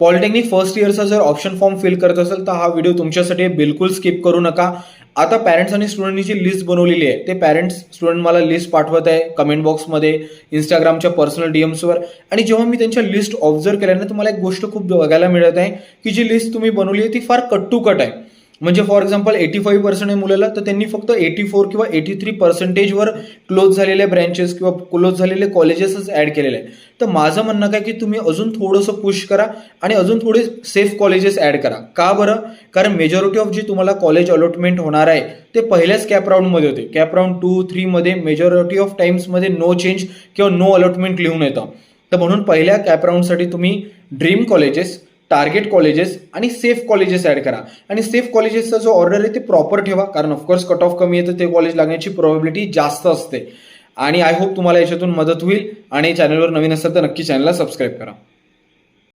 Polytechnic first इयरचा जर option form fill करत असेल तर हा व्हिडिओ तुमच्यासाठी बिलकुल स्किप करू नका. आता पॅरेंट्स आणि स्टुडंटनी जी लिस्ट बनवलेली आहे ते पॅरेंट्स स्टुडंट मला लिस्ट पाठवत आहे कमेंट बॉक्समध्ये, इंस्टाग्रामच्या पर्सनल डीएम्सवर. आणि जेव्हा मी त्यांच्या लिस्ट ऑब्झर्व केल्या ना, तुम्हाला एक गोष्ट खूप बघायला मिळत आहे की जी लिस्ट तुम्ही बनवली आहे ती फार कट टू कट आहे. म्हणजे फॉर एक्झाम्पल 85% आहे मुलाला, तर त्यांनी फक्त 84 किंवा 83% क्लोज झालेले ब्रँचेस किंवा क्लोज झालेले कॉलेजेसच ॲड केलेले आहे. तर माझं म्हणणं काय की तुम्ही अजून थोडंसं पुश करा आणि अजून थोडे सेफ कॉलेजेस ॲड करा. का बरं? कारण मेजॉरिटी ऑफ जी तुम्हाला कॉलेज अलॉटमेंट होणार आहे ते पहिल्याच कॅप राऊंडमध्ये होते. कॅप राऊंड 2-3 मध्ये मेजॉरिटी ऑफ टाइम्समध्ये नो चेंज किंवा नो अलॉटमेंट लिहून येतं. तर म्हणून पहिल्या कॅप राऊंडसाठी तुम्ही ड्रीम कॉलेजेस, टार्गेट कॉलेजेस आणि सेफ कॉलेजेस ॲड करा. आणि सेफ कॉलेजेसचा जो ऑर्डर आहे ते प्रॉपर ठेवा, कारण ऑफकोर्स कट ऑफ कमी येतं ते कॉलेज लागण्याची प्रोबॅबिलिटी जास्त असते. आणि आय होप तुम्हाला याच्यातून मदत होईल. आणि चॅनलवर नवीन असेल तर नक्की चॅनलला सबस्क्राईब करा.